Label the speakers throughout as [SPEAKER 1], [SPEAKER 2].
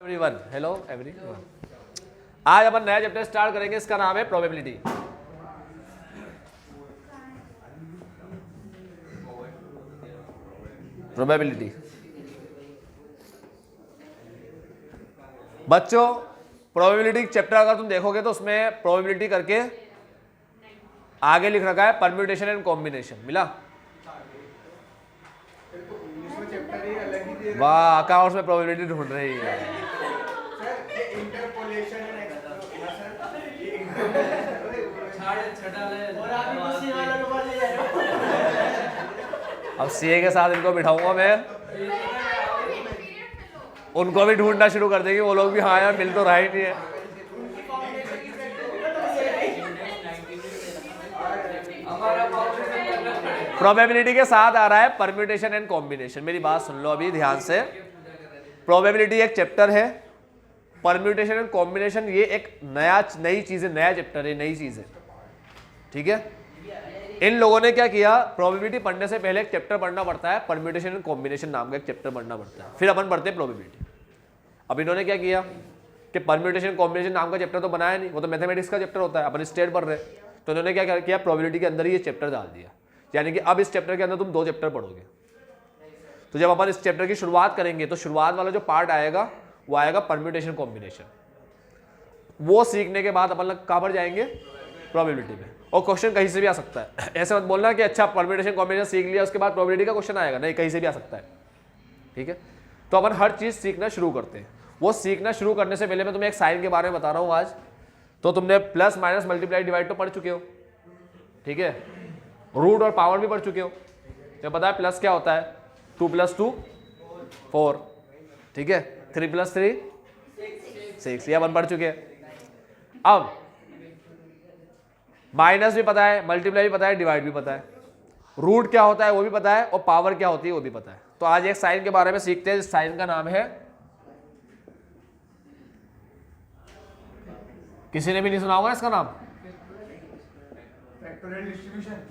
[SPEAKER 1] Everyone, hello everyone. आज अपन नया chapter start करेंगे, इसका नाम है प्रोबेबिलिटी। प्रोबेबिलिटी बच्चों, प्रोबेबिलिटी चैप्टर अगर तुम देखोगे तो उसमें प्रोबेबिलिटी करके आगे लिख रखा है परम्यूटेशन एंड कॉम्बिनेशन। मिला? वाह, अकाउंट्स में प्रोबेबिलिटी ढूंढ रही है। अब सीए के साथ इनको बिठाऊंगा मैं, उनको भी ढूंढना शुरू कर देंगे। वो लोग भी हाँ यार मिल तो रहा ही नहीं है। प्रोबेबिलिटी के साथ आ रहा है परम्यूटेशन एंड कॉम्बिनेशन। मेरी बात सुन लो अभी ध्यान से। प्रोबेबिलिटी एक चैप्टर है, परम्यूटेशन एंड कॉम्बिनेशन ये एक नई चीज है, नया चैप्टर है, नई चीज है। ठीक है, इन लोगों ने क्या किया, प्रोबेबिलिटी पढ़ने से पहले एक चैप्टर पढ़ना पड़ता है, परम्यूटेशन एंड कॉम्बिनेशन नाम का एक चैप्टर पढ़ना पड़ता है, फिर अपन पढ़ते हैं प्रोबेबिलिटी। अब इन्होंने क्या किया कि परम्यूटेशन कॉम्बिनेशन नाम का चैप्टर तो बनाया नहीं, वो तो मैथमेटिक्स का चैप्टर होता है, अपन स्टेट पढ़ रहे। तो इन्होंने क्या किया, प्रोबेबिलिटी के अंदर ही ये चैप्टर डाल दिया। यानी कि अब इस चैप्टर के अंदर तुम 2 चैप्टर पढ़ोगे। तो जब अपन इस चैप्टर की शुरुआत करेंगे तो शुरुआत वाला जो पार्ट आएगा वो आएगा परम्यूटेशन कॉम्बिनेशन। वो सीखने के बाद अपन कहाँ पर जाएंगे, प्रोबेबिलिटी में। और क्वेश्चन कहीं से भी आ सकता है। ऐसे मत बोलना कि अच्छा परम्यूटेशन कॉम्बिनेशन सीख लिया उसके बाद प्रोबेबिलिटी का क्वेश्चन आएगा, नहीं, कहीं से भी आ सकता है। ठीक है, तो अपन हर चीज सीखना शुरू करते हैं। वो सीखना शुरू करने से पहले मैं तुम्हें एक साइन के बारे में बता रहा हूँ आज। तो तुमने प्लस माइनस मल्टीप्लाई डिवाइड तो पढ़ चुके हो, ठीक है, रूट और पावर भी पढ़ चुके हो। जब पता है प्लस क्या होता है, 2 + 2 4, ठीक है, 3 + 3 6, ये अपन पढ़ चुके हैं। अब माइनस भी पता है, मल्टीप्लाई भी पता है, डिवाइड भी पता है, रूट क्या होता है वो भी पता है, और पावर क्या होती है वो भी पता है। तो आज एक साइन के बारे में सीखते हैं। इस साइन का नाम है, किसी ने भी नहीं सुना होगा इसका नाम? Factorial distribution?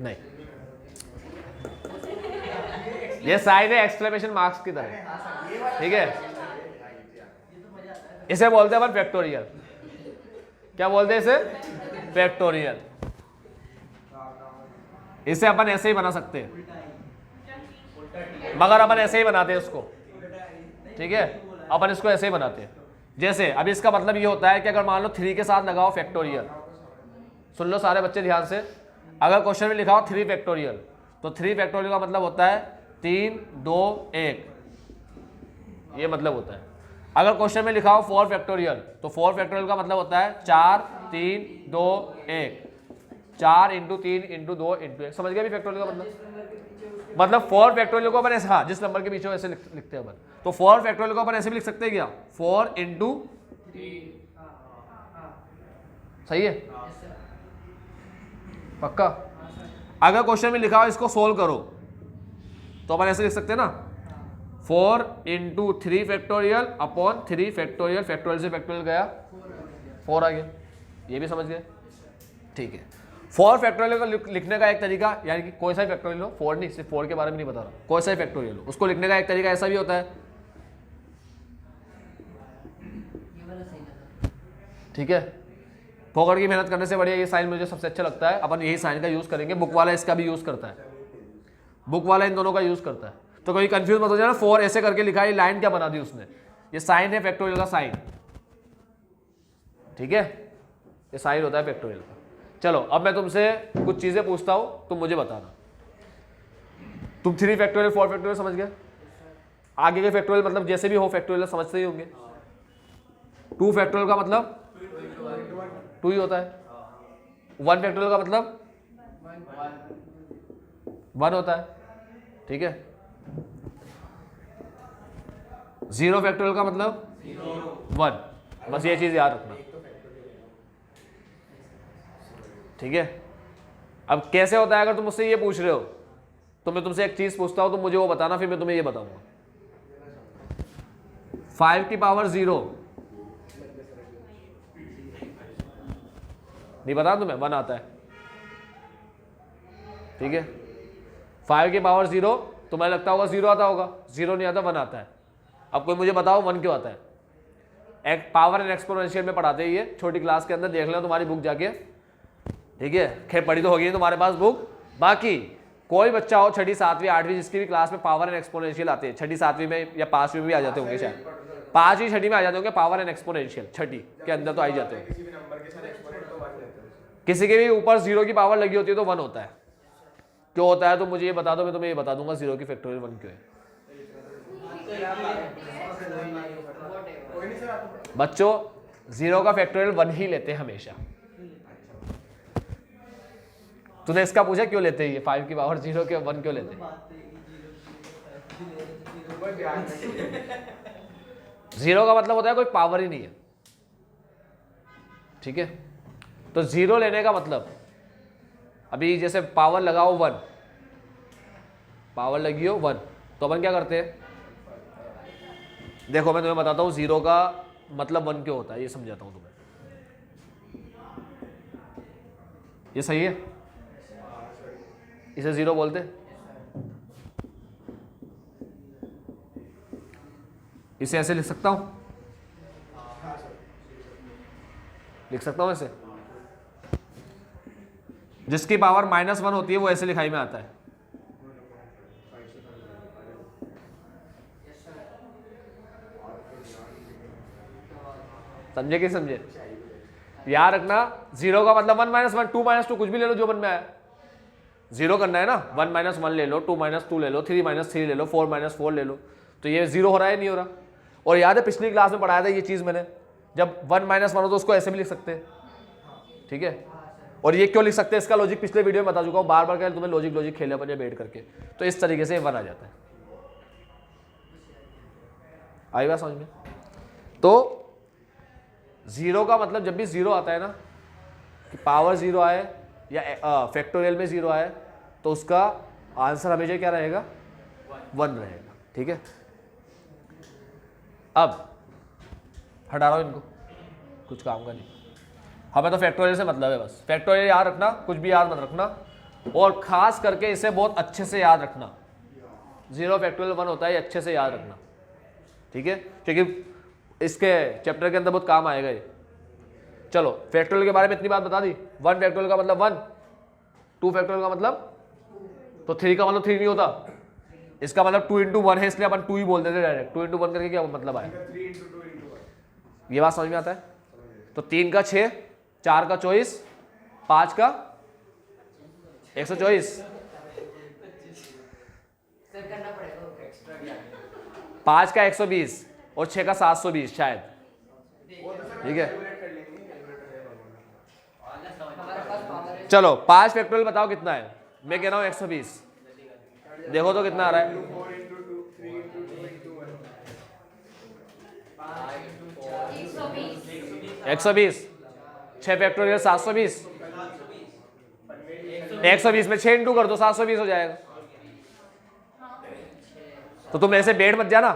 [SPEAKER 1] नहीं, ये साइन है एक्सक्लेमेशन मार्क्स की तरह। ठीक है, इसे बोलते हैं अपन फैक्टोरियल। क्या बोलते हैं इसे? फैक्टोरियल। इसे अपन ऐसे ही बना सकते हैं, मगर अपन ऐसे ही बनाते हैं इसको। ठीक है, अपन इसको ऐसे ही बनाते हैं। जैसे अब इसका मतलब ये होता है कि अगर मान लो 3 के साथ लगाओ फैक्टोरियल, सुन लो सारे बच्चे ध्यान से। अगर क्वेश्चन में लिखा हो 3 फैक्टोरियल, तो 3 फैक्टोरियल का मतलब होता है 3 2 1, ये मतलब होता है। अगर क्वेश्चन में लिखा हो 4 फैक्टोरियल, तो 4 फैक्टोरियल का मतलब होता है 4 3 2 1, 4 × 3 × 2 × 1। समझ गए भी फैक्टोरियल का मतलब 4 फैक्टोरियल को अपन ऐसे, हाँ, जिस नंबर के पीछे ऐसे लिखते हैं अपन, तो 4 फैक्टोरियल को अपन ऐसे भी लिख सकते हैं क्या, 4 × 3। सही है, पक्का? अगर क्वेश्चन में लिखा हो इसको सोल्व करो, तो अपन ऐसे लिख सकते हैं ना, 4 × 3 फैक्टोरियल अपॉन 3 फैक्टोरियल। फैक्टोरियल से फैक्टोरियल गया, 4 आ गया। ये भी समझ गए? ठीक है। 4 फैक्टोरियल को लिखने का एक तरीका, यानी कि कोई सा फैक्टोरियल हो, 4 नहीं, सिर्फ 4 के बारे में नहीं बता रहा, कोई सा फैक्टोरियल हो, उसको लिखने का एक तरीका ऐसा भी होता है। ठीक है, फोकट की मेहनत करने से बढ़िया ये साइन मुझे सबसे अच्छा लगता है। अपन यही साइन का यूज करेंगे। बुक वाला इसका भी यूज करता है, बुक वाला इन दोनों का यूज करता है। तो कोई कंफ्यूज मत हो जाना, 4 ऐसे करके लिखा है, लाइन क्या बना दी उसने, ये साइन है फैक्टोरियल का साइन। ठीक है, ये साइन होता है फैक्टोरियल का। चलो अब मैं तुमसे कुछ चीजें पूछता हूं, तुम मुझे बताना। तुम 3 फैक्टोरियल 4 फैक्टोरियल समझ गए? आगे के फैक्टोरियल मतलब जैसे भी हो फैक्टोरियल समझते ही होंगे। 2 फैक्टोरियल का मतलब 2 ही होता है। 1 फैक्टोरियल का मतलब 1 होता है। ठीक है, 0 फैक्टोरियल का मतलब 1। बस ये चीज याद रखना। ठीक है, अब कैसे होता है, अगर तुम मुझसे ये पूछ रहे हो तो मैं तुमसे एक चीज पूछता हूं, तुम मुझे वो बताना, फिर मैं तुम्हें ये बताऊंगा। 5 की पावर 0 नहीं पता तुम्हें, 1 आता है। ठीक है, 5 की पावर 0 तुम्हें लगता होगा 0 आता होगा, 0 नहीं आता, 1 आता है। अब कोई मुझे बताओ 1 क्यों आता है? एक पावर एंड एक्सपोनेंशियल में पढ़ाते हैं ये, छोटी क्लास के अंदर, देख लो तुम्हारी बुक जाके, ठीक है। खैर पढ़ी तो होगी तुम्हारे पास बुक। बाकी कोई बच्चा हो 6वीं 7वीं 8वीं जिसकी भी क्लास में पावर एंड एक्सपोनेंशियल आते हैं, 6वीं 7वीं में या 5वीं में भी आ जाते होंगे, शायद 5वीं 6वीं में आ जाते होंगे पावर एंड एक्सपोनेंशियल, 6वीं के अंदर तो आ ही जाते होंगे। किसी के भी ऊपर 0 की पावर लगी होती है तो 1 होता है। क्यों होता है तो मुझे ये बता दो, मैं तुम्हें ये बता दूंगा 0 की फैक्टोरियल 1 क्यों है। बच्चों 0 का फैक्टोरियल 1 ही लेते हैं हमेशा। तूने इसका पूछा क्यों लेते हैं ये 5 की पावर 0 के 1 क्यों लेते हैं? 0 का मतलब होता है कोई पावर ही नहीं है, ठीक है। तो 0 लेने का मतलब, अभी जैसे पावर लगाओ 1, पावर लगी हो 1, तो अपन क्या करते हैं? देखो मैं तुम्हें बताता हूं 0 का मतलब 1 क्यों होता है, ये समझाता हूं तुम्हें। ये सही है, इसे 0 बोलते, इसे ऐसे लिख सकता हूं, लिख सकता हूं ऐसे। जिसकी पावर -1 होती है वो ऐसे लिखाई में आता है। समझे कि समझे? याद रखना 0 का मतलब 1 - 1, 2 - 2 कुछ भी ले लो जो मन में आया। 0 करना है ना, 1 - 1 ले लो, 2 - 2 ले लो, 3 - 3 ले लो, 4 - 4 ले लो, तो ये 0 हो रहा है नहीं हो रहा? और याद है पिछली क्लास में पढ़ाया था ये चीज मैंने, जब 1 - 1 हो तो उसको ऐसे भी लिख सकते हैं, ठीक है। और ये क्यों लिख सकते हैं इसका लॉजिक पिछले वीडियो में बता चुका हूं, बार बार क्या तुम्हें लॉजिक खेले अपने बैठ करके, तो इस तरीके से 1 आ जाता है। आई बात समझ में? तो 0 का मतलब जब भी 0 आता है ना, कि पावर 0 आए या फैक्टोरियल में 0 आए, तो उसका आंसर हमेशा क्या रहेगा? 1 रहेगा, ठीक है। अब हटा रहा हूं इनको, कुछ काम का नहीं, हमें तो फैक्टोरियल से मतलब है बस। फैक्टोरियल याद रखना, कुछ भी याद मत रखना, और खास करके इसे बहुत अच्छे से याद रखना। 0 फैक्टोरियल 1 होता है, ये अच्छे से याद रखना, ठीक है, क्योंकि इसके चैप्टर के अंदर बहुत काम आएगा ये। चलो फैक्टोरियल के बारे में इतनी बात बता दी। 1 फैक्टोरियल का मतलब 1, 2 फैक्टोरियल का मतलब, तो 3 का मतलब 3 नहीं होता, इसका मतलब 2 × 1 है, इसलिए अपन 2 ही बोल देते डायरेक्ट। 2 × 1 करके क्या मतलब आया? ये बात समझ में आता है? तो 3 का 6, 4 का 24, 5 का 124, 5 का 120 और 6 का 720 शायद, ठीक है। चलो 5 फैक्टोरियल बताओ कितना है? मैं कह रहा हूं 120, देखो तो कितना आ रहा है? 120, 6 फैक्टोरियल 720, 120 में 6 इंटू कर दो, 720 हो जाएगा। तो तुम ऐसे बैठ मत जाना,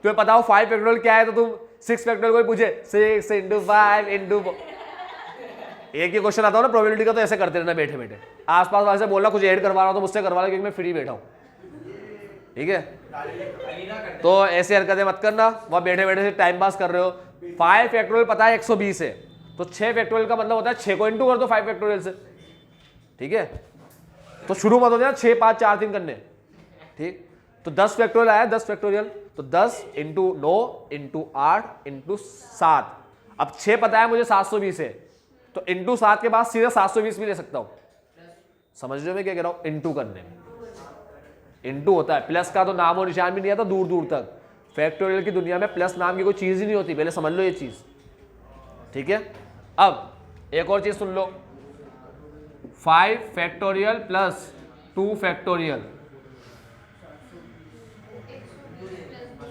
[SPEAKER 1] तुम्हें पता हो 5 फैक्टोरियल क्या है, तो तुम 6 फैक्टोरियल कोई पूछे 6 × 5 × एक ही क्वेश्चन आता हो ना प्रोबेबिलिटी का, तो ऐसे करते रहना बैठे बैठे। आसपास वाले से बोलना कुछ ऐड करवा रहा हो तो मुझसे करवा लो, क्योंकि मैं फ्री बैठा हूं, ठीक है। तो ऐसे हरकतें मत करना, वहां बैठे बैठे से टाइम पास कर रहे हो। 5 फैक्टोरियल पता है 120 है, तो 6 फैक्टोरियल का मतलब होता है 6 को इंटू कर दो 5 फैक्टोरियल से, ठीक है। तो शुरू मत हो जाना 6 5 4 3 करने, ठीक। तो 10 फैक्टोरियल आया, 10 फैक्टोरियल, तो 10 × 9 × 8 × 7। अब 6 पता है मुझे 720 है, तो इंटू 7 के बाद सीधे 720 भी ले सकता हूं। समझ रहे हो मैं क्या कह रहा हूं? इंटू करने में इंटू होता है, प्लस का तो नाम और निशान भी नहीं आता दूर दूर तक। फैक्टोरियल की दुनिया में प्लस नाम की कोई चीज ही नहीं होती, पहले समझ लो ये चीज, ठीक है। अब एक और चीज सुन लो, 5 फैक्टोरियल प्लस 2 फैक्टोरियल,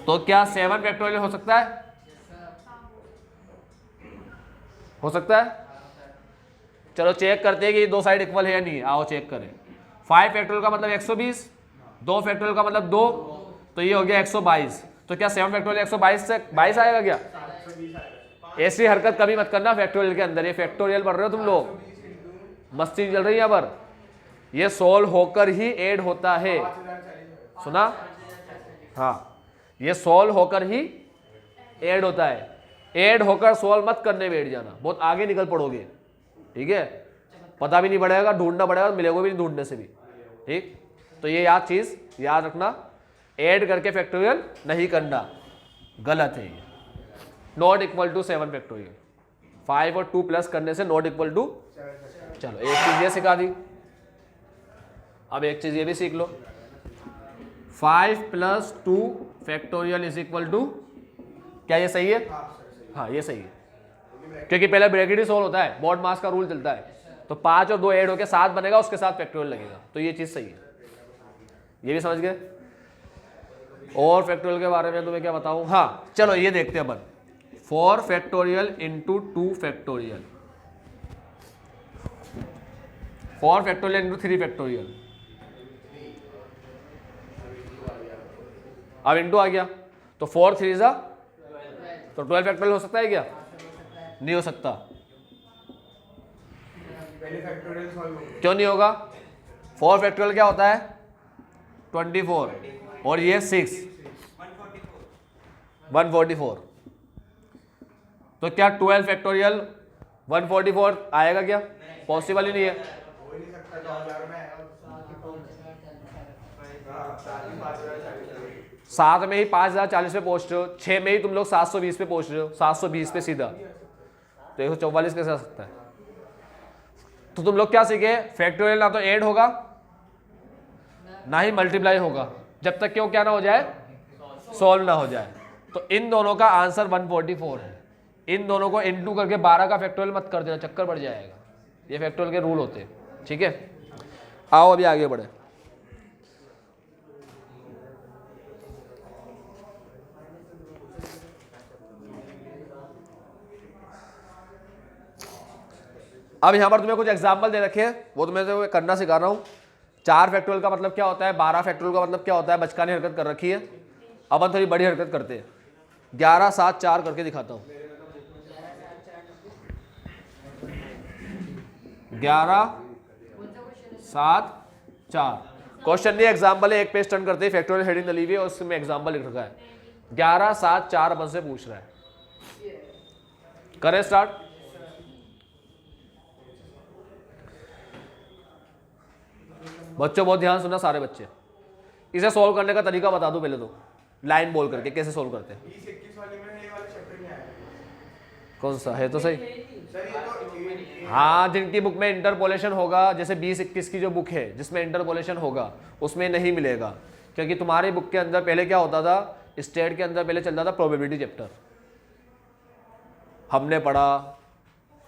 [SPEAKER 1] तो क्या 7 फैक्टोरियल हो सकता है? हो सकता है? चलो चेक करते हैं कि ये दो साइड इक्वल है या नहीं, आओ चेक करें। 5 फैक्टोरियल का मतलब 120, 2 फैक्टोरियल का मतलब 2, तो ये हो गया 122। तो क्या 7 फैक्टोरियल 122 से 22 आएगा क्या? ऐसी हरकत कभी मत करना फैक्टोरियल के अंदर, ये फैक्टोरियल पढ़ रहे हो तुम लोग, मस्ती चल रही है यहाँ पर, ये सोल्व होकर ही ऐड होता है, सुना? हाँ, ये सॉल्व होकर ही ऐड होता है, ऐड होकर सॉल्व मत करने बैठ जाना, बहुत आगे निकल पड़ोगे, ठीक है, पता भी नहीं पड़ेगा, ढूंढना पड़ेगा, मिलेगा भी नहीं ढूंढने से भी, ठीक। तो ये चीज याद रखना, ऐड करके फैक्टोरियल नहीं करना, गलत है ये। नॉट इक्वल टू 7 फैक्टोरियल, 5 और 2 प्लस करने से नॉट इक्वल टू, चलो एक चीज ये सिखा दी, अब एक चीज ये भी सीख लो, 5 + 2 फैक्टोरियल इज इक्वल टू, क्या ये सही है? हाँ ये सही है, क्योंकि पहले ब्रैकेट ही सोल्व होता है, मॉड मास का रूल चलता है, तो 5 और 2 ऐड होकर 7 बनेगा, उसके साथ फैक्टोरियल लगेगा, तो ये चीज सही है, ये भी समझ गए। और फैक्टोरियल के बारे में तुम्हें क्या बताऊं, हाँ चलो ये देखते हैं अपन, 4 factorial into 2 factorial, 4 factorial into 3 factorial, अब इंटू आ गया तो 4 3 जा तो 12 फैक्टोरियल हो सकता है क्या? नहीं हो सकता, क्यों नहीं होगा? 4 फैक्टोरियल क्या होता है? 24 और ये 6 144, तो क्या 12 फैक्टोरियल 144 आएगा क्या? पॉसिबल ही नहीं है। सात में ही 5040 पे पहुंच रहे हो, 6 में ही तुम लोग 720 पे पहुंच रहे हो, 720 पे सीधा, तो 144 कैसे आ सकता है? तो तुम लोग क्या सीखे? फैक्टोरियल ना तो ऐड होगा ना ही मल्टीप्लाई होगा, जब तक क्यों क्या ना हो जाए, सॉल्व ना हो जाए। तो इन दोनों का आंसर 144 है, इन दोनों को इनटू करके 12 का फैक्टोरियल मत कर देना, चक्कर पड़ जाएगा, ये फैक्टोरियल के रूल होते हैं, ठीक है। आओ अभी आगे बढ़े, अब यहां पर तुम्हें कुछ एग्जाम्पल दे रखे हैं, वो तुम्हें करना सिखा रहा हूं। 4 फैक्टोरियल का मतलब क्या होता है, 12 फैक्टोरियल का मतलब क्या होता है, बचकानी हरकत कर रखी है, अब हम थोड़ी बड़ी हरकत करते हैं, 11 7 4 करके दिखाता हूं, 11 7 4, क्वेश्चन नहीं एग्जाम्पल है, एक पेज टर्न करते ही फैक्टोरियल हेडिंग डली हुई है और उसमें एग्जाम्पल लिख रखा है, 11 7 4 अपन से पूछ रहा है, करें स्टार्ट। बच्चों बहुत ध्यान सुनना, सारे बच्चे, इसे सोल्व करने का तरीका बता दूं पहले तो, लाइन बोल करके कैसे सोल्व करते हैं। कौन सा है तो सही, हाँ जिनकी बुक में इंटरपोलेशन होगा, जैसे 20-21 की जो बुक है जिसमें इंटरपोलेशन होगा उसमें नहीं मिलेगा, क्योंकि तुम्हारी बुक के अंदर पहले क्या होता था, स्टेट के अंदर पहले चलता था प्रोबेबिलिटी चैप्टर, हमने पढ़ा,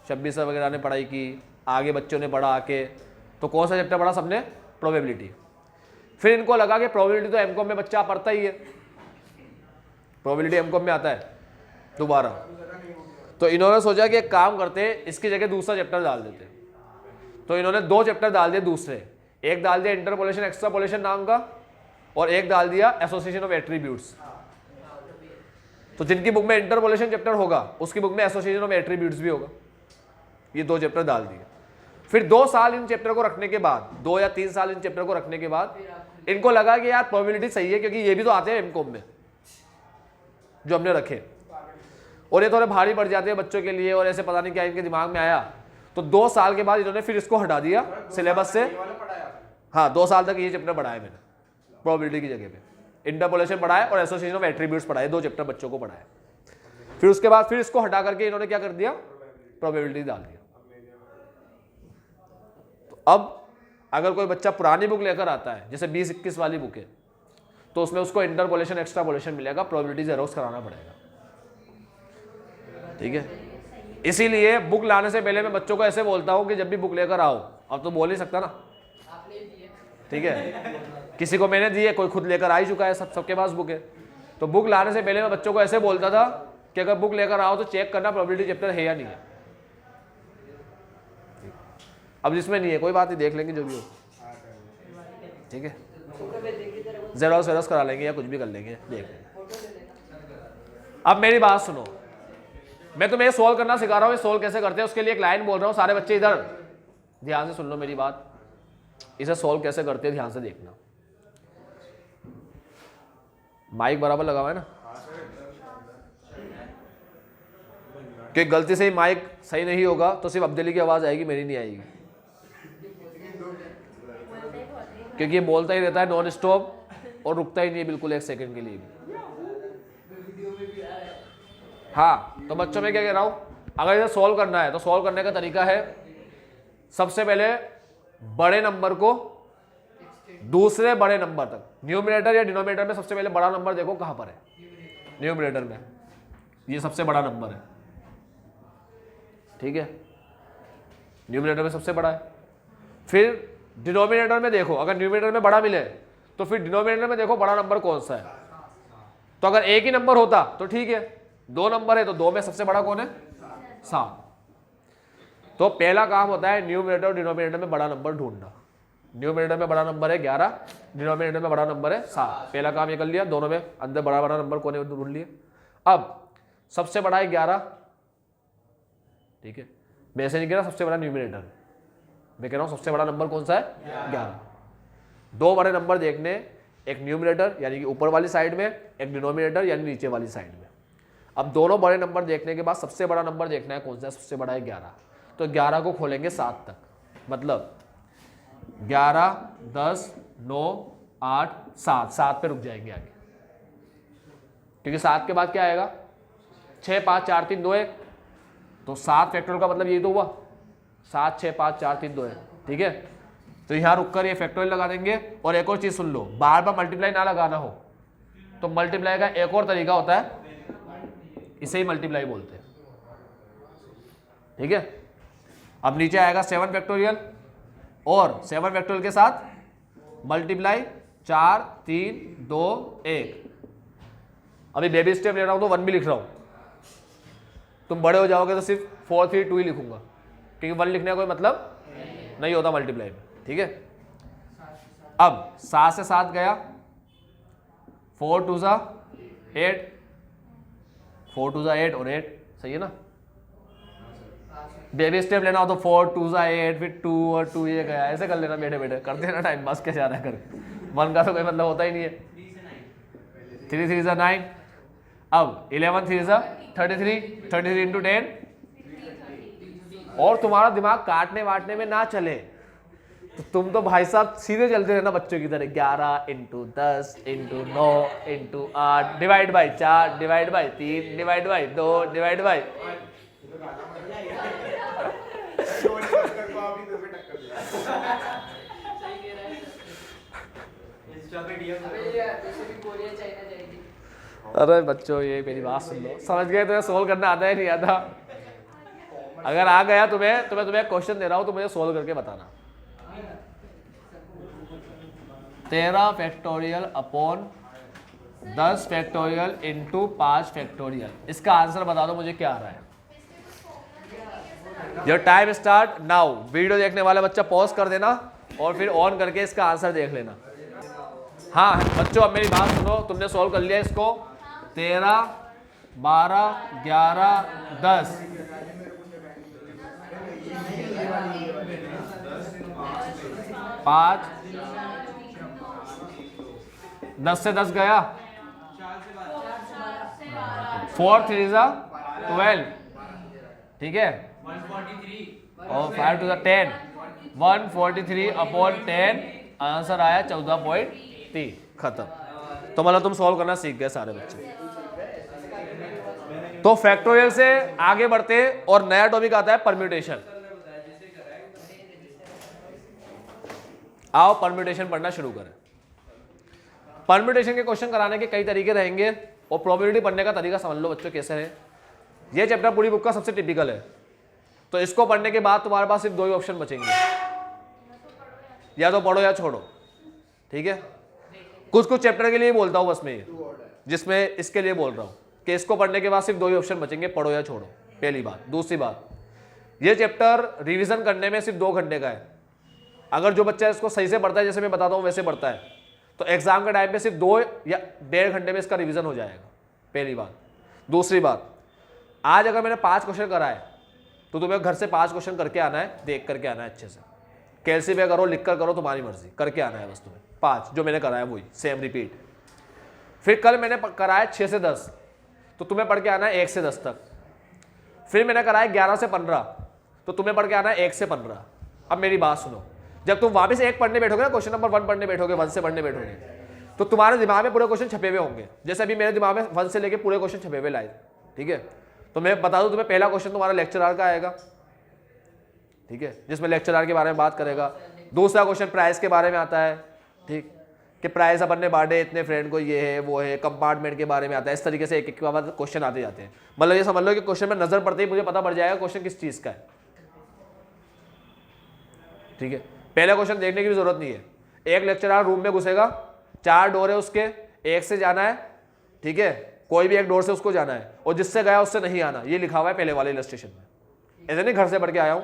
[SPEAKER 1] शब्बीर सर वगैरह ने पढ़ाई की, आगे बच्चों ने पढ़ा आके, तो कौन सा चैप्टर पढ़ा सबने? प्रोबेबिलिटी। फिर इनको लगा कि प्रोबेबिलिटी तो एमकॉम में बच्चा पढ़ता ही है, प्रोबेबिलिटी एमकॉम में आता है दोबारा, तो इन्होंने सोचा कि एक काम करते, इसकी जगह दूसरा चैप्टर डाल देते, तो इन्होंने 2 चैप्टर डाल दिए दूसरे, एक डाल दिया इंटरपोलेशन एक्सट्रापोलेशन नाम का, और एक डाल दिया एसोसिएशन ऑफ एट्रीब्यूट्स। तो जिनकी बुक में इंटरपोलेशन चैप्टर होगा उसकी बुक में एसोसिएशन ऑफ एट्रीब्यूट्स भी होगा, ये 2 चैप्टर डाल दिए। फिर 2 साल इन चैप्टर को रखने के बाद, 2 या 3 साल इन चैप्टर को रखने के बाद इनको लगा कि यार प्रोबेबिलिटी सही है, क्योंकि ये भी तो आते हैं एमकॉम में जो हमने रखे, और ये थोड़े भारी पड़ जाते हैं बच्चों के लिए, और ऐसे पता नहीं क्या इनके दिमाग में आया, तो 2 साल के बाद इन्होंने फिर इसको हटा दिया सिलेबस से। हाँ 2 साल तक ये चैप्टर पढ़ाया मैंने, प्रोबेबिलिटी की जगह पे इंटरपोलेशन पढ़ाया और एसोसिएशन ऑफ एट्रीब्यूट्स पढ़ाए, 2 चैप्टर बच्चों को पढ़ाया। फिर उसके बाद फिर इसको हटा करके इन्होंने क्या कर दिया, प्रोबेबिलिटी डाल दिया। तो अब अगर कोई बच्चा पुरानी बुक लेकर आता है, जैसे 20-21 वाली बुक है, तो उसमें उसको इंटरपोलेशन एक्स्ट्रापोलेशन मिलेगा, प्रोबेबिलिटी जेरोक्स कराना पड़ेगा, ठीक है। इसीलिए बुक लाने से पहले मैं बच्चों को ऐसे बोलता हूं कि जब भी बुक लेकर आओ, अब तो बोल नहीं सकता ना, ठीक है, किसी को मैंने दी है, कोई खुद लेकर आ ही चुका है, सबके पास बुक है, तो बुक लाने से पहले मैं बच्चों को ऐसे बोलता था कि अगर बुक लेकर आओ तो चेक करना प्रोबेबिलिटी चैप्टर है या नहीं है। अब जिसमें नहीं है कोई बात नहीं, देख लेंगे जो भी हो, ठीक है, जेरोक्स करा लेंगे या कुछ भी कर लेंगे, देख लेंगे। अब मेरी बात सुनो, मैं तुम्हें सोल्व करना सिखा रहा हूँ, सोल्व कैसे करते हैं उसके लिए एक लाइन बोल रहा हूँ, सारे बच्चे इधर ध्यान से सुन लो मेरी बात, इसे सोल्व कैसे करते हैं ध्यान से देखना। माइक बराबर लगा हुआ है ना, कि गलती से ही माइक सही नहीं होगा तो सिर्फ अब्दुल्ली की आवाज आएगी, मेरी नहीं आएगी, क्योंकि ये बोलता ही रहता है नॉन स्टॉप और रुकता ही नहीं है बिल्कुल एक सेकंड के लिए भी। हाँ, तो बच्चों में क्या कह रहा हूं, अगर इसे सॉल्व करना है तो सॉल्व करने का तरीका है, सबसे पहले बड़े नंबर को दूसरे बड़े नंबर तक, न्यूमरेटर या डिनोमिनेटर में सबसे पहले बड़ा नंबर देखो कहां पर है, न्यूमरेटर में, ये सबसे बड़ा नंबर है, ठीक है, न्यूमरेटर में सबसे बड़ा है। फिर डिनोमिनेटर में देखो, अगर न्यूमरेटर में बड़ा मिले तो फिर डिनोमिनेटर में देखो बड़ा नंबर कौन सा है। तो अगर एक ही नंबर होता तो ठीक है, दो नंबर है तो दो में सबसे बड़ा कौन है, 7। तो पहला काम होता है न्यूमरेटर और डिनोमिनेटर में बड़ा नंबर ढूंढना। न्यूमरेटर में बड़ा नंबर है 11, डिनोमिनेटर में बड़ा नंबर है 7। पहला काम ये कर लिया, दोनों में अंदर बड़ा बड़ा नंबर कौन है ढूंढ लिया। अब सबसे बड़ा है 11, ठीक है, मैं ऐसे नहीं कह रहा सबसे बड़ा न्यूमरेटर, मैं कह रहा हूं सबसे बड़ा नंबर कौन सा है, 11। दो बड़े नंबर देखने, एक न्यूमरेटर यानी कि ऊपर वाली साइड में, एक डिनोमिनेटर यानी नीचे वाली साइड में। अब दोनों बड़े नंबर देखने के बाद सबसे बड़ा नंबर देखना है कौन सा है, सबसे बड़ा है 11। तो 11 को खोलेंगे 7 तक, मतलब 11, 10, 9, 8, 7, 7 पे रुक जाएंगे आगे, क्योंकि 7 के बाद क्या आएगा, 6, 5, 4, 3, 2, 1। तो 7 फैक्टोरियल का मतलब ये तो हुआ 7, 6, 5, 4, 3, 2, 1, ठीक है। तो यहां रुककर ये फैक्टोरियल लगा देंगे। और एक और चीज सुन लो, बार बार मल्टीप्लाई ना लगाना हो तो मल्टीप्लाई का एक और तरीका होता है, इसे ही मल्टीप्लाई बोलते हैं, ठीक है। अब नीचे आएगा 7 फैक्टोरियल और 7 फैक्टोरियल के साथ मल्टीप्लाई 4, 3, 2, 1। अभी बेबी स्टेप ले रहा हूं तो 1 भी लिख रहा हूं, तुम बड़े हो जाओगे तो सिर्फ 4, 3, 2 ही लिखूंगा, क्योंकि 1 लिखने का कोई मतलब नहीं होता मल्टीप्लाई में, ठीक है। अब 7 से 7 गया, 4 2 सा 8, 4 2 सा 8 और 8, सही है ना। बेबी स्टेप लेना हो तो 4 2 सा 8, फिर 2 और 2 ये गया, ऐसे कर लेना बैठे बैठे, कर देना टाइम पास के ज्यादा कर, 1 का तो कोई मतलब होता ही नहीं है। 3 3 सा 9, अब 11 3 सा 33, 33 इंटू 10। और तुम्हारा दिमाग काटने वाटने में ना चले तो तुम तो भाई साहब सीधे चलते रहना बच्चों की तरह, 11 into 10 into 9 into 8 divide by 4 divide by 3 divide by 2 divide by. अरे बच्चों ये मेरी बात सुन लो, समझ गए तुम्हें सोल्व करना आता है नहीं आता। अगर आ गया तुम्हें तो मैं तुम्हें क्वेश्चन दे रहा हूं तो मुझे सोल्व करके बताना। 13 factorial upon 10 factorial into 5 factorial, इसका आंसर बता दो मुझे क्या आ रहा है। Your time start now. Video देखने वाला बच्चा पॉज कर देना और फिर ऑन करके इसका आंसर देख लेना। हाँ बच्चों अब मेरी बात सुनो, तुमने सोल्व कर लिया इसको, 13, 12, 11, 10, 5, 10 से 10 गया, 4 3 सा 12, ठीक है, और 5 2 सा 10, 143 अपॉन 10, आंसर आया 14.3, खत्म। तो मतलब तुम सॉल्व करना सीख गए सारे बच्चे। तो फैक्टोरियल से आगे बढ़ते और नया टॉपिक आता है परम्यूटेशन। आओ परम्यूटेशन पढ़ना शुरू करें। परम्यूटेशन के क्वेश्चन कराने के कई तरीके रहेंगे और प्रोबेबिलिटी पढ़ने का तरीका समझ लो बच्चों कैसे है। ये चैप्टर पूरी बुक का सबसे टिपिकल है, तो इसको पढ़ने के बाद तुम्हारे पास सिर्फ 2 ही ऑप्शन बचेंगे, या तो पढ़ो या छोड़ो, ठीक है। कुछ कुछ चैप्टर के लिए बोलता हूं बस मैं, जिसमें इसके लिए बोल रहा हूं कि इसको पढ़ने के बाद सिर्फ 2 ही ऑप्शन बचेंगे, पढ़ो या छोड़ो, पहली बात। दूसरी बात, ये चैप्टर रिवीजन करने में सिर्फ 2 घंटे का है। अगर जो बच्चा इसको सही से पढ़ता है, जैसे मैं बताता हूं वैसे पढ़ता है, तो एग्जाम के टाइम पे सिर्फ 2 या 1.5 घंटे में इसका रिवीजन हो जाएगा, पहली बात। दूसरी बात, आज अगर मैंने 5 क्वेश्चन कराए तो तुम्हें घर से 5 क्वेश्चन करके आना है, देख करके आना है अच्छे से, कैसे भी करो, लिख कर करो, तुम्हारी मर्जी, करके आना है बस तुम्हें। 5 जो मैंने कराया वही सेम रिपीट। फिर कल मैंने कराया 6 से 10, तो तुम्हें पढ़ के आना है 1 से 10 तक। फिर मैंने कराया 11 से 15, तो तुम्हें पढ़ के आना है 1 से 15। अब मेरी बात सुनो, जब तुम वापस 1 पढ़ने बैठोगे ना, क्वेश्चन नंबर 1 पढ़ने बैठोगे, 1 से पढ़ने बैठोगे, तो तुम्हारे दिमाग में पूरे क्वेश्चन छपे हुए होंगे। जैसे अभी मेरे दिमाग में 1 से लेके पूरे क्वेश्चन छपे हुए लाए, ठीक है। तो मैं बता दूं तुम्हें, पहला क्वेश्चन तुम्हारा लेक्चरर का आएगा, ठीक है, जिसमें लेक्चरर के बारे में बात करेगा। दूसरा क्वेश्चन प्राइस के बारे में आता है, ठीक, कि प्राइस अपन ने बांटे इतने फ्रेंड को, ये है वो है, कंपार्टमेंट के बारे में आता है। इस तरीके से एक एक के बाद क्वेश्चन आते जाते हैं। मतलब ये समझ लो कि क्वेश्चन में नजर पड़ते ही मुझे पता पड़ जाएगा क्वेश्चन किस चीज का है, ठीक है। पहला क्वेश्चन देखने की भी जरूरत नहीं है। एक लेक्चरर रूम में घुसेगा, 4 डोर है उसके, एक से जाना है, ठीक है, कोई भी एक डोर से उसको जाना है, और जिससे गया उससे नहीं आना, ये लिखा हुआ है पहले वाले इलस्ट्रेशन में। ऐसे नहीं घर से पढ़ के आया हूं,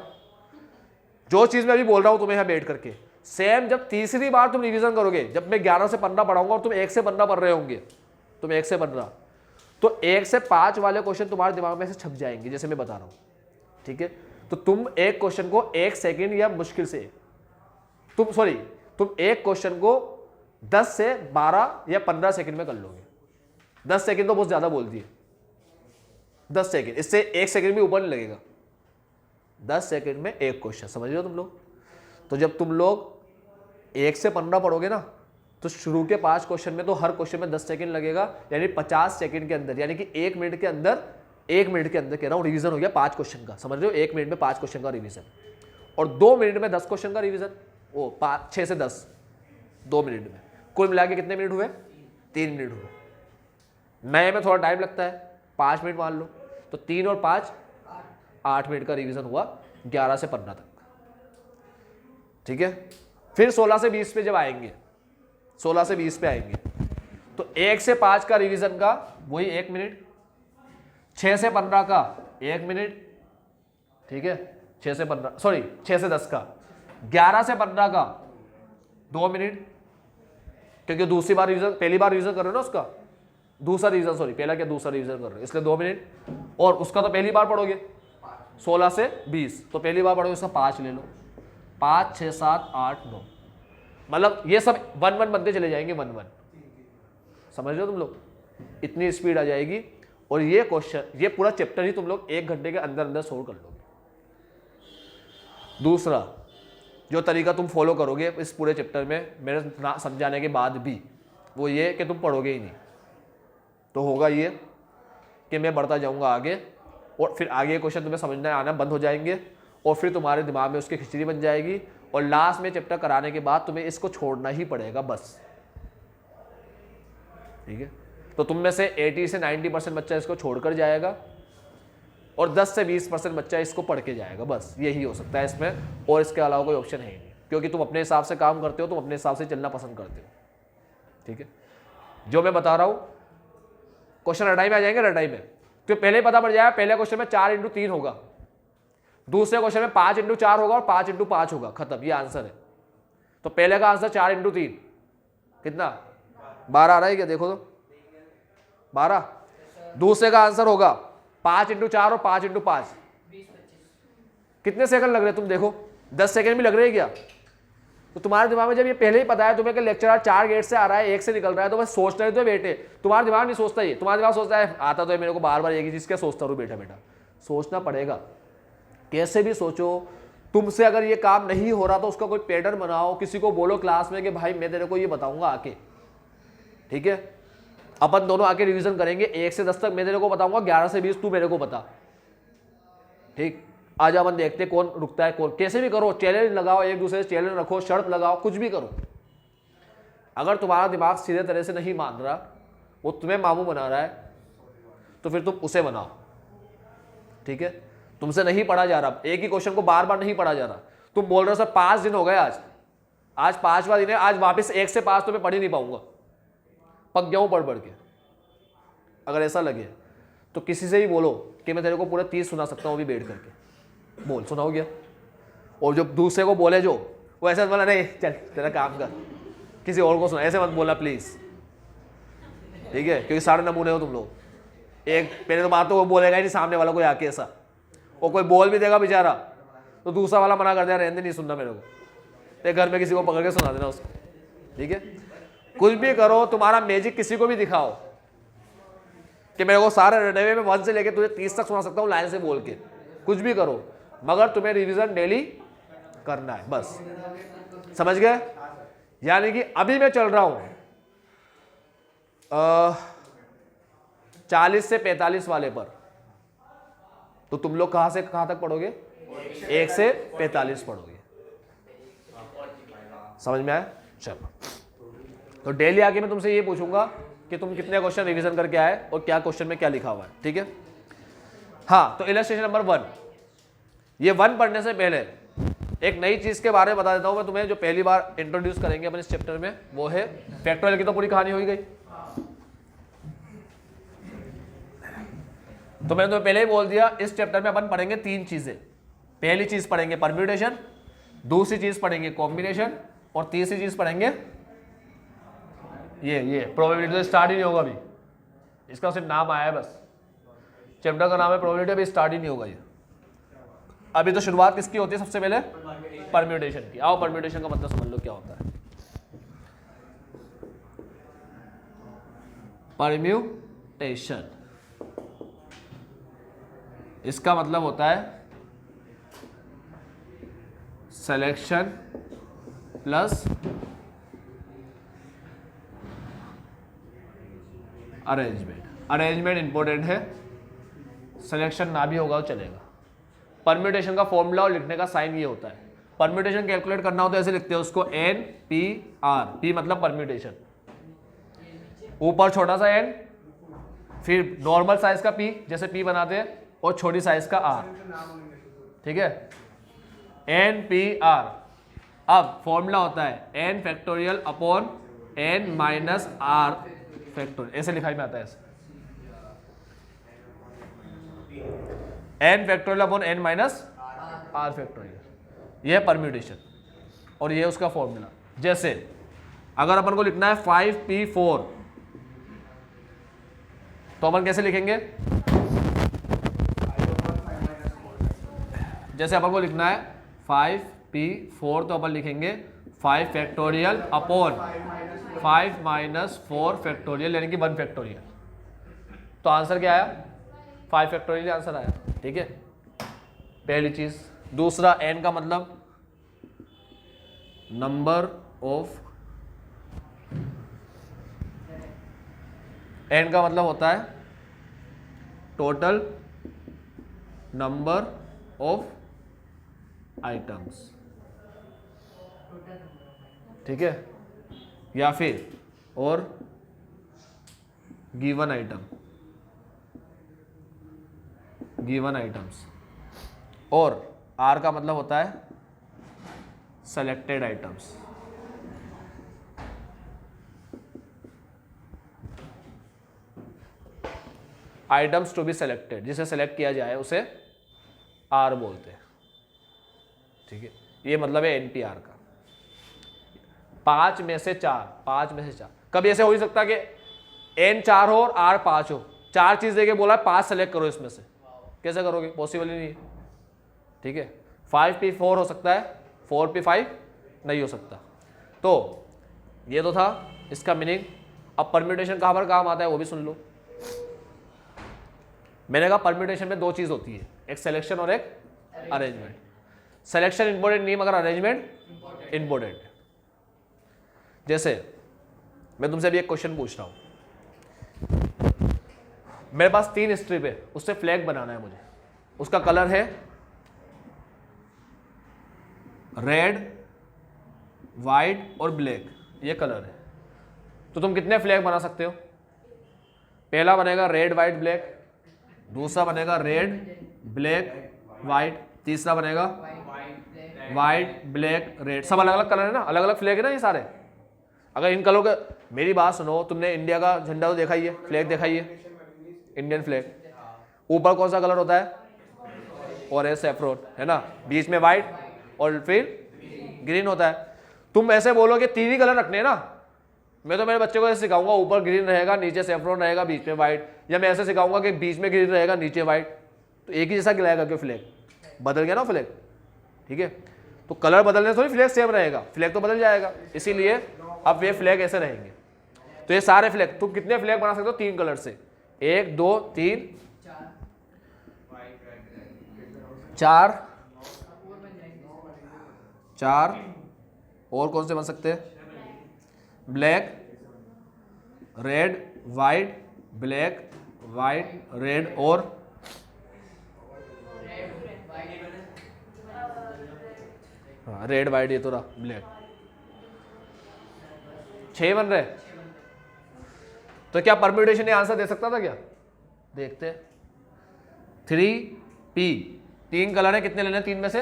[SPEAKER 1] जो चीज मैं अभी बोल रहा हूं तुम्हें यहां बैठ करके, सेम जब तीसरी बार तुम रिवीजन करोगे, जब मैं 11 से 15 पढ़ाऊंगा और तुम 1 से 15 पढ़ रहे होंगे, तुम 1 से 15, तो 1 से 5 वाले क्वेश्चन तुम्हारे दिमाग में से छप जाएंगे, जैसे मैं बता रहा हूं, ठीक है। तो तुम एक क्वेश्चन को 1 सेकेंड या मुश्किल से तुम एक क्वेश्चन को 10 से 12 या 15 सेकंड में कर लोगे। 10 सेकंड तो बहुत ज्यादा बोल दिए, 10 सेकंड, इससे 1 सेकंड भी ऊपर नहीं लगेगा। 10 सेकंड में एक क्वेश्चन, समझ रहे हो तुम लोग। तो जब तुम लोग 1 से 15 पढ़ोगे ना, तो शुरू के 5 क्वेश्चन में तो हर क्वेश्चन में 10 सेकंड लगेगा, यानी 50 सेकंड के अंदर, यानी कि 1 मिनट के अंदर, 1 मिनट के अंदर कह रहा हूं रिवीजन हो गया 5 क्वेश्चन का, समझ रहे हो। 1 मिनट में 5 क्वेश्चन का रिवीजन, और 2 मिनट में 10 क्वेश्चन का रिवीजन, वो 6 से 10 2 मिनट में, कुल मिला के कितने मिनट हुए? 3 मिनट हुए। नए में थोड़ा टाइम लगता है, 5 मिनट मान लो, तो 3 और 5 8 मिनट का रिवीजन हुआ 11 से 15 तक, ठीक है। फिर 16 से 20 पे जब आएंगे, 16 से 20 पे आएंगे, तो 1 से 5 का रिवीजन का वही 1 मिनट, 6 से 15 का 1 मिनट, ठीक है, 6 से 10 का, 11 से 15 का 2 मिनट, क्योंकि दूसरी बार रिवीजन, पहली बार रिवीजन कर रहे हो ना उसका, दूसरा रिवीजन, पहला क्या दूसरा रिवीजन कर रहे हो, इसलिए 2 मिनट, और उसका तो पहली बार पढ़ोगे 16 से 20, तो पहली बार पढ़ोगे उसका 5 ले लो, 5 6 7 8 9, मतलब ये सब 1 1 बनते चले जाएंगे, 1 1, समझ रहे हो तुम लोग, इतनी स्पीड आ जाएगी। और ये क्वेश्चन, ये पूरा चैप्टर ही तुम लोग 1 घंटे के अंदर अंदर सोल्व कर लोगे। दूसरा जो तरीका तुम फॉलो करोगे इस पूरे चैप्टर में मेरे समझाने के बाद भी, वो ये कि तुम पढ़ोगे ही नहीं, तो होगा ये कि मैं बढ़ता जाऊंगा आगे, और फिर आगे क्वेश्चन तुम्हें समझने आना बंद हो जाएंगे, और फिर तुम्हारे दिमाग में उसकी खिचड़ी बन जाएगी, और लास्ट में चैप्टर कराने के बाद तुम्हें इसको छोड़ना ही पड़ेगा बस, ठीक है। तो तुम में से 80 से 90% बच्चा इसको छोड़कर जाएगा, और 10 से 20% बच्चा इसको पढ़ के जाएगा, बस यही हो सकता है इसमें, और इसके अलावा कोई ऑप्शन है ही नहीं, क्योंकि तुम अपने हिसाब से काम करते हो, तुम अपने हिसाब से चलना पसंद करते हो, ठीक है। जो मैं बता रहा हूं, क्वेश्चन रटाई में आ जाएंगे, रटाई में तो पहले ही पता पड़ जाएगा, पहले क्वेश्चन में 4 × 3 होगा, दूसरे क्वेश्चन में 5 × 4 होगा, और 5 × 5 होगा, खत्म, ये आंसर है। तो पहले का आंसर 4 × 3 कितना, 12 आ रहा है क्या, देखो तो 12। दूसरे का आंसर होगा 5 × 4 और 5 × 5, कितने सेकंड लग रहे हैं तुम देखो, 10 सेकंड भी लग रहे हैं क्या। तो तुम्हारे दिमाग में जब ये पहले ही पता है तुम्हें कि लेक्चरर 4 गेट से आ रहा है, 1 से निकल रहा है, तो बस सोचते रहते हो बेटे, तुम्हारा दिमाग नहीं सोचता, ये तुम्हारा दिमाग सोचता है आता तो है मेरे को बार बार एक ही चीज, क्या सोचता रहूं बेटा बेटा, सोचना पड़ेगा, कैसे भी सोचो। तुमसे अगर ये काम नहीं हो रहा तो उसका कोई पैटर्न बनाओ, किसी को बोलो क्लास में कि भाई मैं तेरे को ये बताऊंगा आके, ठीक है, अपन दोनों आके रिवीजन करेंगे, 1 से 10 तक मैं तेरे को बताऊंगा, 11 से 20 तू मेरे को बता, ठीक। आज अपन देखते कौन रुकता है कौन, कैसे भी करो, चैलेंज लगाओ, एक दूसरे से चैलेंज रखो, शर्त लगाओ, कुछ भी करो। अगर तुम्हारा दिमाग सीधे तरह से नहीं मान रहा, वो तुम्हें मामू बना रहा है, तो फिर तुम उसे बनाओ, ठीक है। तुमसे नहीं पढ़ा जा रहा, एक ही क्वेश्चन को बार बार नहीं पढ़ा जा रहा, तुम बोल रहे हो सर 5 दिन हो गए, आज 5वां दिन है, आज वापस 1 से 5 तो मैं पढ़ ही नहीं पाऊंगा, पक जाऊं पढ़ पढ़ के। अगर ऐसा लगे तो किसी से ही बोलो कि मैं तेरे को पूरे 30 सुना सकता हूं अभी बैठ करके, बोल, सुनाओ गया। और जो दूसरे को बोले, जो वो ऐसा बोला, नहीं चल तेरा काम कर, किसी और को सुना, ऐसे मत बोला प्लीज, ठीक है, क्योंकि सारे नमूने हो तुम लोग। एक पहले तो बात तो वो बोलेगा ही नहीं सामने वाला कोई आके ऐसा, और कोई बोल भी देगा बेचारा तो दूसरा वाला मना कर देगा, रहने नहीं सुनना मेरे को, तो घर में किसी को पकड़ के सुना देना उसको, ठीक है। कुछ भी करो, तुम्हारा मैजिक किसी को भी दिखाओ कि मेरे को सारे रनवे में 1 से लेके तुझे 30 तक सुना सकता हूँ लाइन से बोल के, कुछ भी करो, मगर तुम्हें रिवीजन डेली करना है, बस। समझ गए? यानी कि अभी मैं चल रहा हूं 40 से 45 वाले पर, तो तुम लोग कहां से कहां तक पढ़ोगे? 1 से 45 पढ़ोगे। समझ में आया? चलो, तो डेली आके मैं तुमसे ये पूछूंगा कि तुम कितने क्वेश्चन रिवीजन करके आए और क्या क्वेश्चन में क्या लिखा हुआ है, ठीक है? हाँ, तो इलस्ट्रेशन नंबर 1, ये 1 पढ़ने से पहले एक नई चीज के बारे में बता देता हूं मैं तुम्हें, जो पहली बार इंट्रोड्यूस करेंगे अपन इस चैप्टर में, वो है फैक्टोरियल की तो पूरी कहानी हो ही गई। तो मैंने तुम्हें पहले ही बोल दिया, इस चैप्टर में अपन पढ़ेंगे 3 चीजें। पहली चीज पढ़ेंगे परम्यूटेशन, दूसरी चीज पढ़ेंगे कॉम्बिनेशन, और तीसरी चीज पढ़ेंगे ये प्रोबेबिलिटी। तो स्टार्ट ही नहीं होगा अभी, इसका सिर्फ नाम आया है बस, चैप्टर का नाम है प्रोबेबिलिटी, अभी स्टार्ट ही नहीं होगा ये। अभी तो शुरुआत किसकी होती है? सबसे पहले परम्यूटेशन की। आओ परम्यूटेशन का मतलब समझ लो क्या होता है। परम्यूटेशन, इसका मतलब होता है selection plus arrangement. Arrangement important है, सिलेक्शन ना भी होगा तो चलेगा। परम्यूटेशन का फॉर्मूला और लिखने का साइन ये होता है। परम्यूटेशन कैलकुलेट करना हो तो ऐसे लिखते हैं उसको, एन पी आर। पी मतलब परम्यूटेशन, ऊपर छोटा सा एन, फिर नॉर्मल साइज का पी जैसे पी बनाते हैं, और छोटी साइज का आर, ठीक है? N P R. अब फॉर्मूला होता है N factorial upon N minus R factorial, ऐसे लिखाई में आता है ऐसे, N factorial upon N minus R factorial. यह है परम्यूटेशन और ये उसका फॉर्मूला। जैसे अगर अपन को लिखना है 5p4, तो अपन कैसे लिखेंगे? जैसे अपन को लिखना है 5p4, तो अपन लिखेंगे 5 फैक्टोरियल अपॉन 5 माइनस 4 फैक्टोरियल, यानी कि 1 फैक्टोरियल। तो आंसर क्या आया? 5 फैक्टोरियल आंसर आया, ठीक है? पहली चीज। दूसरा, n का मतलब नंबर ऑफ, n का मतलब होता है टोटल नंबर ऑफ आइटम्स, ठीक है? या फिर और गिवन आइटम, गिवन आइटम्स। और R का मतलब होता है selected items. Items to be selected, जिसे सेलेक्ट किया जाए उसे R बोलते हैं, ठीक है? ये मतलब है NPR का। 5 में से 4, 5 में से 4। कभी ऐसे हो ही सकता कि N 4 हो और R 5 हो, 4 चीज देके बोला 5 सेलेक्ट करो इसमें से, कैसे करोगे? पॉसिबल ही नहीं है, ठीक है? 5p4 हो सकता है, 4p5 नहीं हो सकता। तो ये तो था इसका मीनिंग। अब परम्यूटेशन कहाँ पर काम आता है वो भी सुन लो। मैंने कहा परम्यूटेशन में 2 चीज होती है, एक सिलेक्शन और एक अरेंजमेंट। सिलेक्शन इंपॉर्टेंट नहीं मगर अरेंजमेंट इंपॉर्टेंट है। जैसे मैं तुमसे अभी एक क्वेश्चन पूछ रहा हूं, मेरे पास 3 स्ट्रिप है, उससे फ्लैग बनाना है मुझे। उसका कलर है रेड, वाइट और ब्लैक, ये कलर है। तो तुम कितने फ्लैग बना सकते हो? पहला बनेगा रेड वाइट ब्लैक, दूसरा बनेगा रेड ब्लैक वाइट, तीसरा बनेगा वाइट ब्लैक रेड। सब अलग अलग कलर है ना, अलग अलग फ्लैग है ना ये सारे। अगर इन कलर का, मेरी बात सुनो, तुमने इंडिया का झंडा तो देखा ही है, फ्लैग देखा ही है, इंडियन फ्लैग। ऊपर कौन सा कलर होता है? ऑरेंज सैफरन, है ना? बीच में वाइट और फिर ग्रीन होता है। तुम ऐसे बोलो कि 3 ही कलर रखने हैं ना, मैं तो मेरे बच्चे को ऐसे सिखाऊंगा, ऊपर ग्रीन रहेगा, नीचे सैफरन रहेगा, बीच में वाइट। या मैं ऐसे सिखाऊंगा कि बीच में ग्रीन रहेगा, नीचे वाइट, तो एक ही जैसा गिलाएगा क्यों? फ्लैग बदल गया ना फ्लैग, ठीक है? तो कलर बदलने से थोड़ी फ्लैग सेम रहेगा, फ्लैग तो बदल जाएगा। इसीलिए अब ये फ्लैग ऐसे रहेंगे, तो ये सारे फ्लैग, तुम कितने फ्लैग बना सकते हो 3 कलर से, 1 2 3 4 4 और कौन से बन सकते हैं, black red white, black white red और हाँ रेड वाइट, ये तो रहा ब्लैक, 6 बन रहे। तो क्या परम्यूटेशन ये आंसर दे सकता था क्या, देखते 3P, 3 कलर है, कितने लेने 3 में से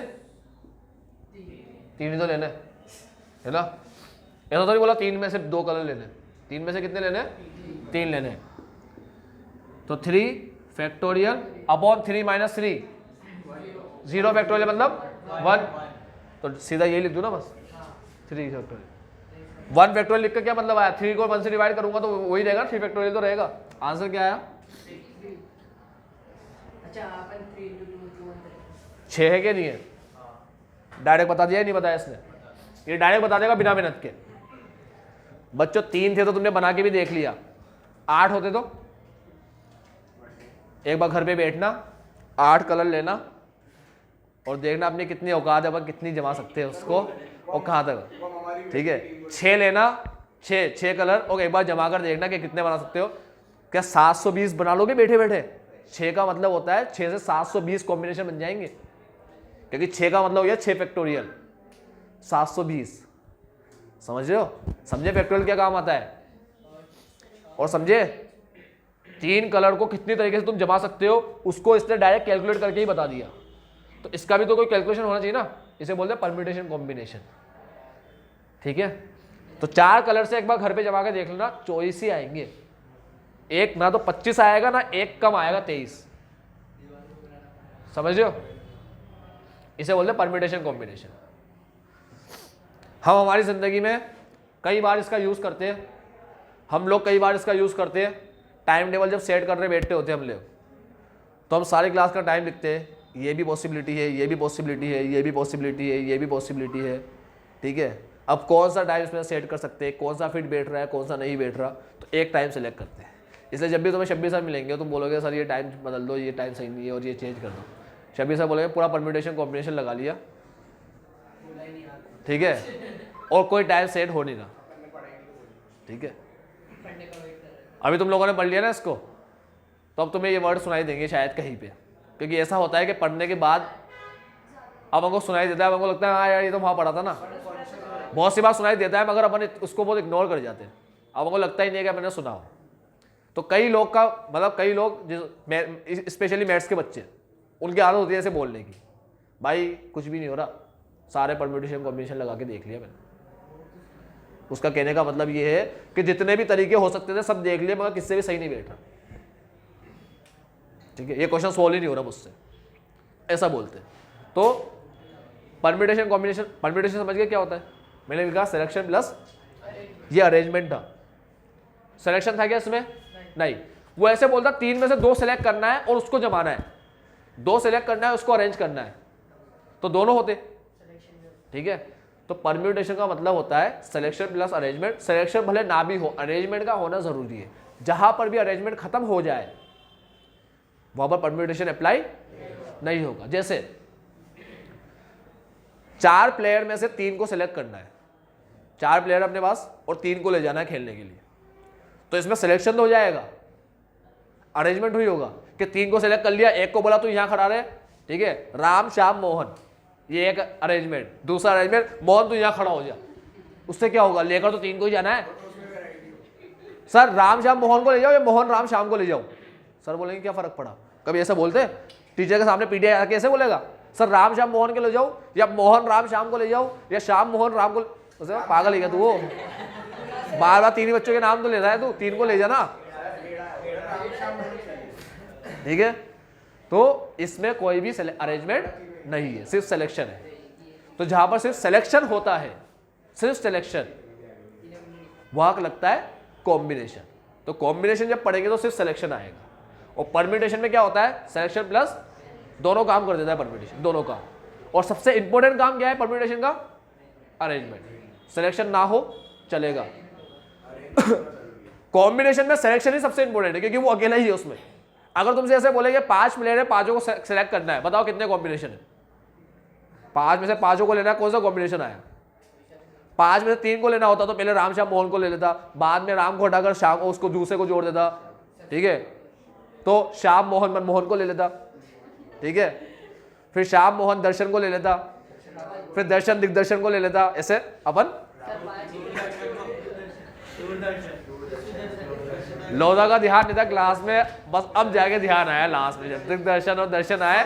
[SPEAKER 1] 3 ही तो लेने है ना, ऐसा तो नहीं बोला 3 में से 2 कलर लेने, 3 में से कितने लेने 3 लेने। तो 3 फैक्टोरियल अपॉन 3 माइनस 3, 0 फैक्टोरियल मतलब 1, तो सीधा यही लिख दूँ ना बस, 3 फैक्टोरियल। 1 फैक्टोरियल लिख कर क्या मतलब आया, 3 को 1 से डिवाइड करूंगा तो वही रहेगा, 3 फैक्टोरियल तो रहेगा। आंसर क्या आया, 6 है क्या नहीं है, डायरेक्ट बता दिया नहीं बताया इसने, ये डायरेक्ट बता देगा बिना मेहनत के। बच्चों 3 थे तो तुमने बना के भी देख लिया, 8 होते तो एक बार घर पे बैठना, 8 कलर लेना और देखना अपनी कितनी औकात है, अपन कितनी जमा सकते हैं उसको और कहाँ तक, ठीक है। 6 लेना, 6 कलर और एक बार जमा कर देखना कि कितने बना सकते हो। क्या 720 बना लोगे बैठे बैठे, 6 का मतलब होता है 6 से 720 कॉम्बिनेशन बन जाएंगे, क्योंकि 6 का मतलब हो गया 6 फैक्टोरियल 720, समझ रहे हो, समझे फैक्टोरियल क्या काम आता है। और समझे 3 कलर को कितनी तरीके से तुम जमा सकते हो, उसको इसने डायरेक्ट कैलकुलेट करके ही बता दिया। तो इसका भी तो कोई कैलकुलेशन होना चाहिए ना, इसे बोलते हैं परम्यूटेशन कॉम्बिनेशन, ठीक है। तो 4 कलर से एक बार घर पे जमा के देख लेना, 24 ही आएंगे, एक ना तो 25 आएगा ना एक कम आएगा 23, समझ रहे हो, इसे बोलते हैं परम्यूटेशन कॉम्बिनेशन। हम हमारी जिंदगी में कई बार इसका यूज करते हैं, हम लोग कई बार इसका यूज करते हैं। टाइम टेबल जब सेट करने बैठते होते हैं हम लोग, तो हम सारी क्लास का टाइम लिखते हैं, ये भी पॉसिबिलिटी है, ये भी पॉसिबिलिटी है, ये भी पॉसिबिलिटी है, ये भी पॉसिबिलिटी है, ठीक है। अब कौन सा टाइम इसमें सेट कर सकते हैं, कौन सा फिट बैठ रहा है, कौन सा नहीं बैठ रहा, तो एक टाइम सेलेक्ट करते हैं। इसलिए जब भी तुम्हें 26 सर मिलेंगे तुम बोलोगे सर ये टाइम बदल दो, ये टाइम सही नहीं है और ये चेंज कर दो। 26 सर बोलेंगे पूरा परम्यूटेशन कॉम्बिनेशन लगा लिया, ठीक है, और कोई टाइम सेट हो नहीं रहा, ठीक है। अभी तुम लोगों ने पढ़ लिया ना इसको, तो अब तुम्हें ये वर्ड सुनाई देंगे शायद कहीं पे, क्योंकि ऐसा होता है कि पढ़ने के बाद अब हमको सुनाई देता है, हमको लगता है हाँ यार ये तो वहाँ पढ़ा था ना, बहुत सी बात सुनाई देता है मगर अपन उसको बहुत इग्नोर कर जाते हैं, अब हमको लगता ही नहीं है कि मैंने सुना हो। तो कई लोग का मतलब कई लोग स्पेशली मैथ्स के बच्चे, उनकी आदत होती है ऐसे बोलने की, भाई कुछ भी नहीं हो रहा, सारे परम्यूटेशन कॉम्बिनेशन लगा के देख लिया मैंने। उसका कहने का मतलब ये है कि जितने भी तरीके हो सकते थे सब देख लिए मगर किससे भी सही नहीं बैठ रहा, ठीक है, ये क्वेश्चन सोल्व ही नहीं हो रहा मुझसे, ऐसा बोलते हैं। तो परम्यूटेशन कॉम्बिनेशन, परम्यूटेशन समझ गए क्या होता है, मैंने भी कहा सिलेक्शन प्लस ये अरेंजमेंट था, सिलेक्शन था क्या इसमें नहीं, वो ऐसे बोलता 3 में से 2 सेलेक्ट करना है और उसको जमाना है, 2 सेलेक्ट करना है उसको अरेंज करना है, तो दोनों होते, ठीक है। तो परम्यूटेशन का मतलब होता है सिलेक्शन प्लस अरेंजमेंट, सिलेक्शन भले ना भी हो अरेंजमेंट का होना जरूरी है, जहां पर भी अरेंजमेंट खत्म हो जाए वहां पर परम्यूटेशन अप्लाई नहीं होगा। जैसे 4 प्लेयर में से 3 को सिलेक्ट करना है, 4 प्लेयर अपने पास और 3 को ले जाना है खेलने के लिए, तो इसमें सिलेक्शन तो हो जाएगा, अरेंजमेंट हुई होगा कि 3 को सिलेक्ट कर लिया, एक को बोला तू यहां खड़ा रहे, ठीक है, राम श्याम मोहन, ये एक अरेंजमेंट। दूसरा अरेंजमेंट मोहन तू यहां खड़ा हो जा, उससे क्या होगा, लेकर तो 3 को ही जाना है। सर राम श्याम मोहन को ले जाओ या मोहन राम श्याम को ले जाओ, सर बोलेंगे क्या फर्क पड़ा, कभी ऐसा बोलते टीचर के सामने पीटीआई आके ऐसे बोलेगा सर राम श्याम मोहन के ले जाओ या मोहन राम श्याम को ले जाओ या श्याम मोहन राम को, पागल है क्या तू, वो बार बार 3 ही बच्चों के नाम तो ले रहा है तू, 3 को ले जाना, ठीक है। तो इसमें कोई भी अरेंजमेंट नहीं है, सिर्फ सिलेक्शन है। तो जहां पर सिर्फ सिलेक्शन होता है, सिर्फ सिलेक्शन, वहां लगता है कॉम्बिनेशन। तो कॉम्बिनेशन जब पढ़ेंगे तो सिर्फ सिलेक्शन आएगा, और परम्यूटेशन में क्या होता है सिलेक्शन प्लस दोनों काम कर देता है परम्यूटेशन, दोनों काम। और सबसे इंपॉर्टेंट काम क्या है परम्यूटेशन का, अरेंजमेंट। सिलेक्शन ना हो चलेगा कॉम्बिनेशन में सिलेक्शन ही सबसे इंपॉर्टेंट है, क्योंकि वो अकेला ही है उसमें। अगर तुमसे ऐसे बोलेंगे 5 प्लेयर है, 5 को सिलेक्ट करना है, बताओ कितने कॉम्बिनेशन है? 5 में से 5 को लेना है, कौन सा कॉम्बिनेशन आया? 5 में से 3 को लेना होता तो पहले राम श्याम मोहन को ले लेता, बाद में राम को हटाकर श्याम उसको दूसरे को जोड़ देता, ठीक है, तो श्याम मोहन मनमोहन को ले लेता, ठीक है, फिर श्याम मोहन दर्शन को ले लेता, फिर दर्शन दिग्दर्शन को ले लेता, ऐसे अपन लोधा का ध्यान नहीं था क्लास में, बस अब जाके ध्यान आया लास्ट में जब दिग्दर्शन और दर्शन आए।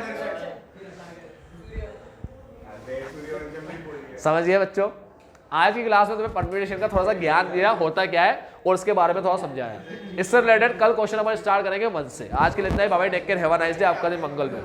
[SPEAKER 1] समझिए बच्चों, आज की क्लास में तुम्हें परम्यूटेशन का थोड़ा सा ज्ञान दिया, होता क्या है और उसके बारे में थोड़ा समझाया। इससे रिलेटेड कल क्वेश्चन अपन स्टार्ट करेंगे 1 से। आज के लिए इतना ही, bye bye, take care, have a nice day, आपका दिन मंगल में।